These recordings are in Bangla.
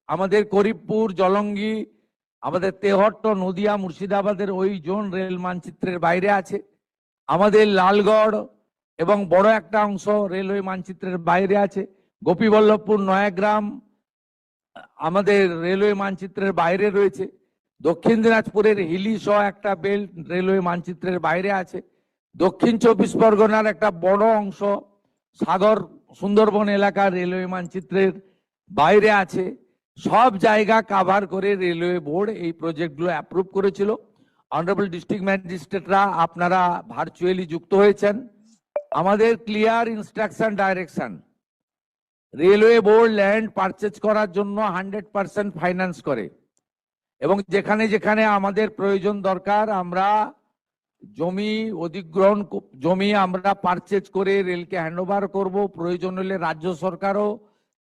আমাদের করিমপুর, জলঙ্গি, আমাদের তেহট্ট, নদিয়া, মুর্শিদাবাদের ওই জোন রেল মানচিত্রের বাইরে আছে। আমাদের লালগড় এবং বড় একটা অংশ রেলওয়ে মানচিত্রের বাইরে আছে। গোপীবল্লভপুর, নয়াগ্রাম আমাদের রেলওয়ে মানচিত্রের বাইরে রয়েছে। দক্ষিণ দিনাজপুরের হিলি সহ একটা বেল্ট রেলওয়ে মানচিত্রের বাইরে আছে। দক্ষিণ 24 পরগনার একটা বড় অংশ সাগর সুন্দরবন এলাকা রেলওয়ে মানচিত্রের বাইরে আছে। সব জায়গা কাভার করে রেলওয়ে বোর্ড এই প্রজেক্টগুলো অ্যাপ্রুভ করেছিল। অনারেবল ডিস্ট্রিক্ট ম্যাজিস্ট্রেটরা আপনারা ভার্চুয়ালি যুক্ত হয়েছেন। আমাদের clear instruction direction, railway board land purchase করার জন্য 100% ফাইন্যান্স করে এবং যেখানে যেখানে আমাদের প্রয়োজন দরকার আমরা জমি অধিগ্রহণ, জমি আমরা পারচেজ করে রেলকে হ্যান্ডওভার করব। প্রয়োজন হলে রাজ্য সরকারও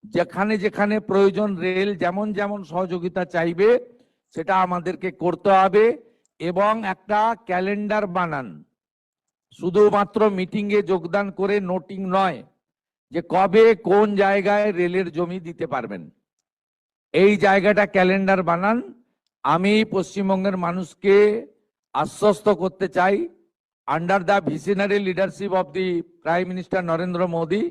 যেখানে যেখানে প্রয়োজন রেল যেমন যেমন সহযোগিতা চাইবে সেটা আমাদেরকে করতে হবে। এবং একটা ক্যালেন্ডার বানান, শুধুমাত্র মিটিংয়ে যোগদান করে নোটিং নয়, যে কবে কোন জায়গায় রেলের জমি দিতে পারবেন, এই জায়গাটা ক্যালেন্ডার বানান। আমি পশ্চিমবঙ্গের মানুষকে আশ্বস্ত করতে চাই, under the visionary leadership of the prime minister Narendra Modi,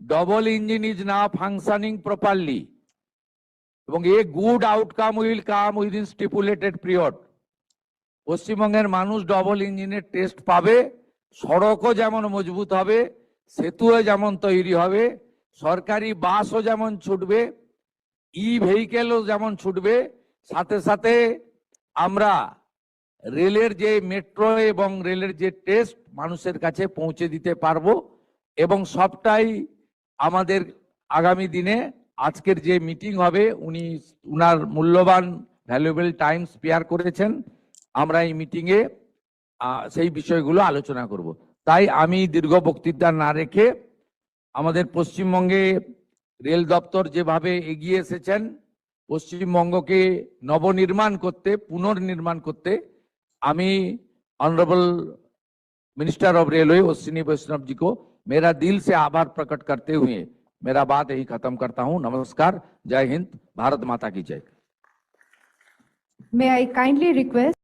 double engine is now functioning properly এবং a good outcome will come within stipulated period. পশ্চিমবঙ্গের মানুষ ডবল ইঞ্জিনের টেস্ট পাবে, সড়কও যেমন মজবুত হবে, সেতুও যেমন তৈরি হবে, সরকারি বাসও যেমন ছুটবে, ই ভেহিকেলও যেমন ছুটবে, সাথে সাথে আমরা রেলের যে মেট্রো এবং রেলের যে টেস্ট মানুষের কাছে পৌঁছে দিতে পারবো। এবং সবটাই আমাদের আগামী দিনে আজকের যে মিটিং হবে, উনি উনার মূল্যবান ভ্যালুয়েবল টাইম স্পেয়ার করেছেন, আমরা এই মিটিংয়ে সেই বিষয়গুলো আলোচনা করব। তাই আমি দীর্ঘ বক্তৃতা না রেখে আমাদের পশ্চিমবঙ্গে রেল দপ্তর যেভাবে এগিয়ে এসেছেন পশ্চিমবঙ্গকে নবনির্মাণ করতে, পুনর্নির্মাণ করতে, আমি honourable minister of railway Ashwini Vaishnaw ji को मेरा दिल से आभार प्रकट करते हुए मेरा बात यही खत्म करता हूं। नमस्कार, जय हिंद, भारत माता की जय। May I kindly request